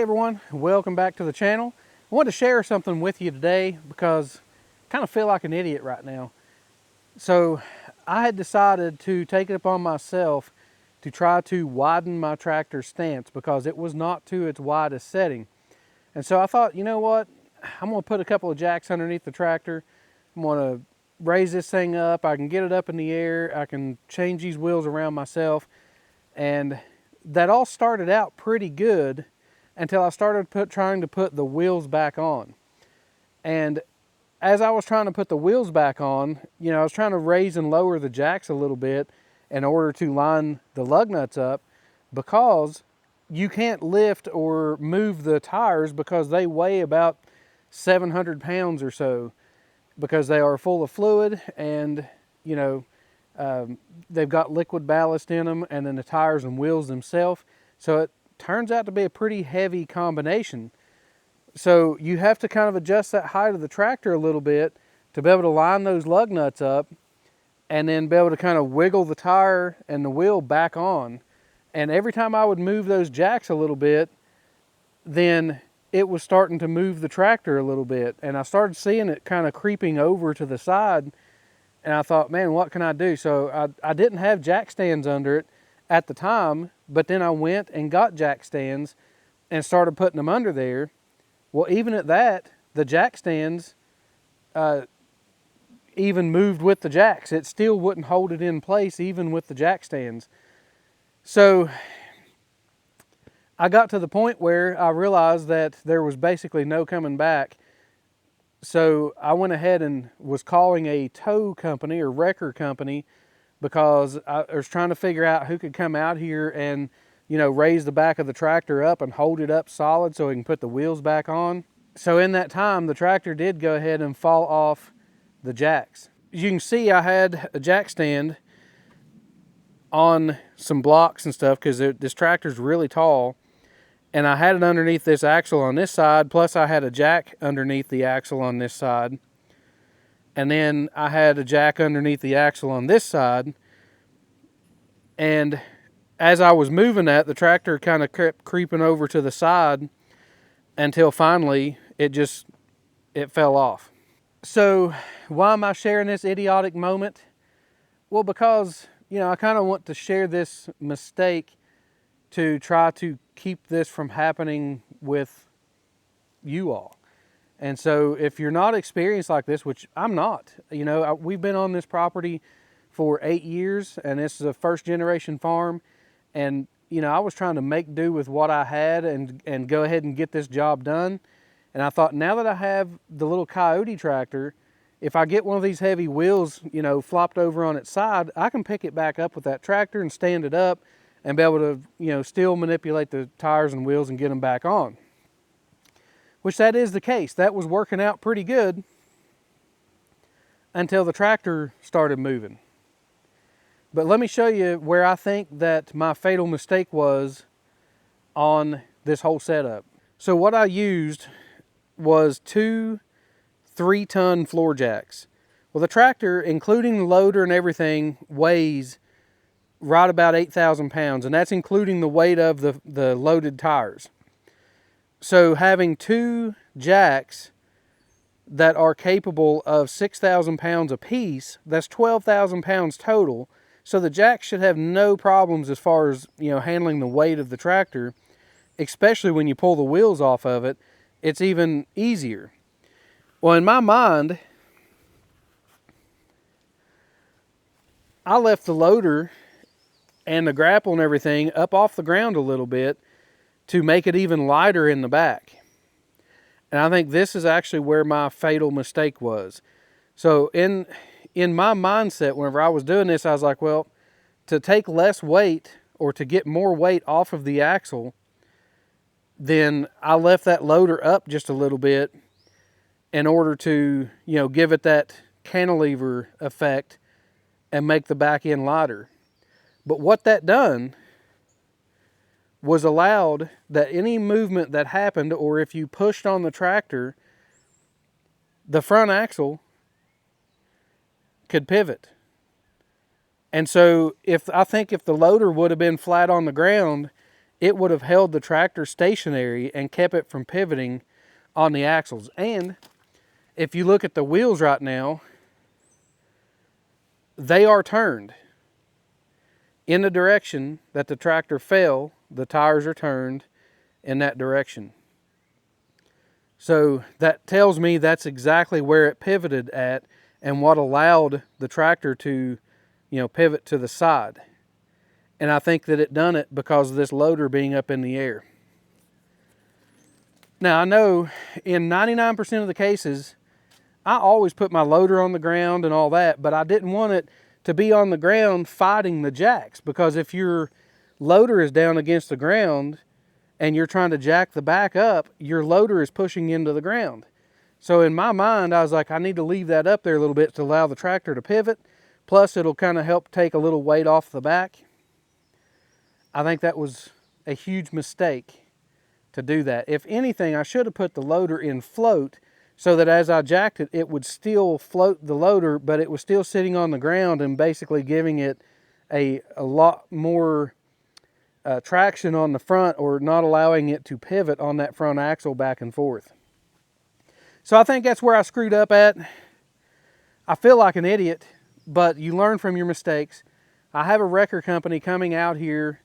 Hey everyone, welcome back to the channel. I wanted to share something with you today because I kind of feel like an idiot right now. So I had decided to take it upon myself to try to widen my tractor stance because it was not to its widest setting. And so I thought, you know what, I'm going to put a couple of jacks underneath the tractor. I'm going to raise this thing up. I can get it up in the air. I can change these wheels around myself. And that all started out pretty good until I started trying to put the wheels back on. And as I was trying to put the wheels back on, you know, I was trying to raise and lower the jacks a little bit in order to line the lug nuts up, because you can't lift or move the tires because they weigh about 700 pounds or so, because they are full of fluid and, you know, they've got liquid ballast in them, and then the tires and wheels themselves. So it turns out to be a pretty heavy combination. So you have to kind of adjust that height of the tractor a little bit to be able to line those lug nuts up and then be able to kind of wiggle the tire and the wheel back on. And every time I would move those jacks a little bit, then it was starting to move the tractor a little bit. And I started seeing it kind of creeping over to the side. And I thought, man, what can I do? So I didn't have jack stands under it at the time, but then I went and got jack stands and started putting them under there. Well, even at that, the jack stands even moved with the jacks. It still wouldn't hold it in place even with the jack stands. So I got to the point where I realized that there was basically no coming back. So I went ahead and was calling a tow company or wrecker company, because I was trying to figure out who could come out here and, you know, raise the back of the tractor up and hold it up solid so we can put the wheels back on. So in that time, the tractor did go ahead and fall off the jacks. As you can see, I had a jack stand on some blocks and stuff because this tractor's really tall. And I had it underneath this axle on this side, plus I had a jack underneath the axle on this side. And then I had a jack underneath the axle on this side. And as I was moving that, the tractor kind of kept creeping over to the side until finally it fell off. So why am I sharing this idiotic moment? Well, because, you know, I kind of want to share this mistake to try to keep this from happening with you all. And so if you're not experienced like this, which I'm not, you know, we've been on this property for 8 years, and this is a first generation farm. And, you know, I was trying to make do with what I had and go ahead and get this job done. And I thought, now that I have the little Coyote tractor, if I get one of these heavy wheels, you know, flopped over on its side, I can pick it back up with that tractor and stand it up and be able to, you know, still manipulate the tires and wheels and get them back on. Which that is the case. That was working out pretty good until the tractor started moving. But let me show you where I think that my fatal mistake was on this whole setup. So what I used was 2 3-ton floor jacks. Well, the tractor, including the loader and everything, weighs right about 8,000 pounds, and that's including the weight of the loaded tires. So having 2 jacks that are capable of 6,000 pounds apiece, that's 12,000 pounds total. So the jacks should have no problems as far as, you know, handling the weight of the tractor, especially when you pull the wheels off of it. It's even easier. Well, in my mind, I left the loader and the grapple and everything up off the ground a little bit to make it even lighter in the back. And I think this is actually where my fatal mistake was. So in my mindset, whenever I was doing this, I was like, well, to take less weight or to get more weight off of the axle, then I left that loader up just a little bit in order to, you know, give it that cantilever effect and make the back end lighter. But what that done was allowed that any movement that happened, or if you pushed on the tractor, the front axle could pivot. And so I think if the loader would have been flat on the ground it would have held the tractor stationary and kept it from pivoting on the axles. And if you look at the wheels right now, they are turned in the direction that the tractor fell. The tires are turned in that direction. So that tells me that's exactly where it pivoted at and what allowed the tractor to, pivot to the side. And I think that it done it because of this loader being up in the air. Now, I know in 99% of the cases, I always put my loader on the ground and all that, but I didn't want it to be on the ground fighting the jacks, because if your loader is down against the ground and you're trying to jack the back up, your loader is pushing into the ground. So in my mind, I was like, I need to leave that up there a little bit to allow the tractor to pivot. Plus, it'll kind of help take a little weight off the back. I think that was a huge mistake to do that. If anything, I should have put the loader in float so that as I jacked it, it would still float the loader, but it was still sitting on the ground and basically giving it a lot more traction on the front, or not allowing it to pivot on that front axle back and forth. So I think that's where I screwed up at. I feel like an idiot, but you learn from your mistakes. I have a wrecker company coming out here,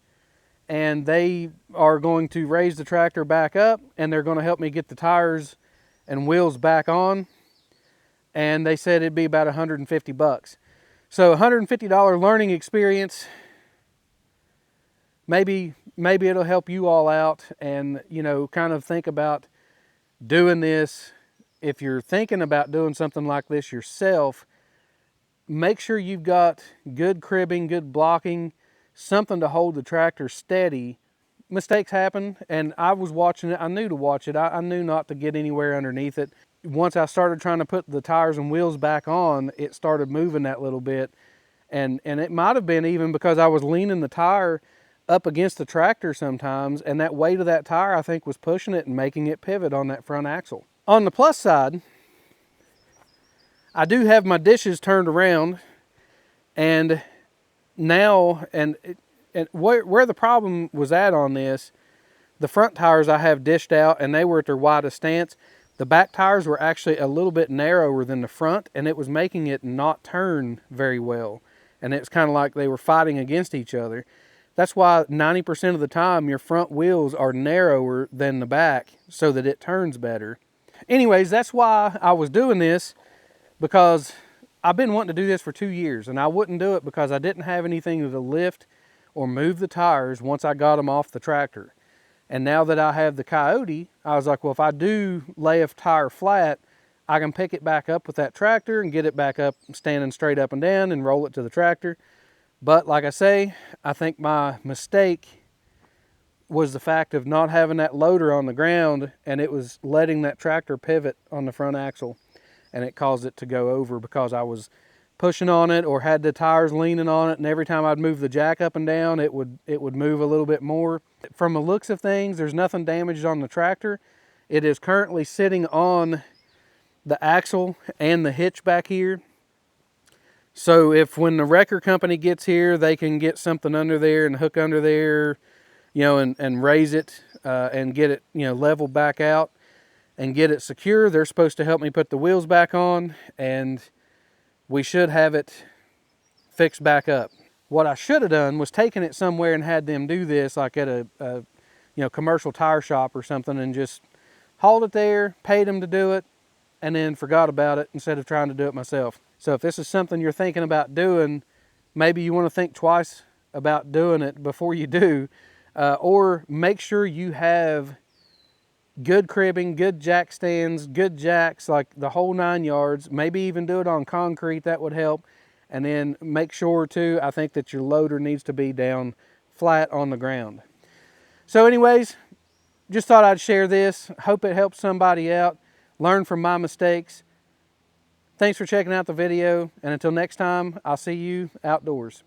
and they are going to raise the tractor back up, and they're going to help me get the tires and wheels back on. And they said it'd be about 150 bucks. So $150 learning experience. Maybe it'll help you all out, and kind of think about doing this. If you're thinking about doing something like this yourself, make sure you've got good cribbing, good blocking, something to hold the tractor steady. Mistakes happen, and I was watching it. I knew to watch it. I knew not to get anywhere underneath it. Once I started trying to put the tires and wheels back on, it started moving that little bit. And it might have been even because I was leaning the tire up against the tractor sometimes, and that weight of that tire, I think, was pushing it and making it pivot on that front axle. On the plus side, I do have my dishes turned around, and now, and where the problem was at on this, the front tires I have dished out, and they were at their widest stance. The back tires were actually a little bit narrower than the front, and it was making it not turn very well. And it's kind of like they were fighting against each other. That's why 90% of the time your front wheels are narrower than the back so that it turns better. Anyways, that's why I was doing this, because I've been wanting to do this for 2 years, and I wouldn't do it because I didn't have anything to lift or move the tires once I got them off the tractor. And now that I have the Coyote, I was like, well, if I do lay a tire flat, I can pick it back up with that tractor and get it back up standing straight up and down and roll it to the tractor. But like I say, I think my mistake was the fact of not having that loader on the ground, and it was letting that tractor pivot on the front axle, and it caused it to go over because I was pushing on it or had the tires leaning on it, and every time I'd move the jack up and down, it would move a little bit more. From the looks of things, there's nothing damaged on the tractor. It is currently sitting on the axle and the hitch back here. So if when the wrecker company gets here, they can get something under there and hook under there, and raise it and get it, leveled back out and get it secure. They're supposed to help me put the wheels back on, and we should have it fixed back up. What I should have done was taken it somewhere and had them do this, like at a commercial tire shop or something, and just hauled it there, paid them to do it, and then forgot about it instead of trying to do it myself. So if this is something you're thinking about doing, maybe you want to think twice about doing it before you do, or make sure you have good cribbing, good jack stands, good jacks, like the whole 9 yards. Maybe even do it on concrete, that would help. And then make sure too, I think that your loader needs to be down flat on the ground. So anyways, just thought I'd share this. Hope it helps somebody out. Learn from my mistakes. Thanks for checking out the video, and until next time, I'll see you outdoors.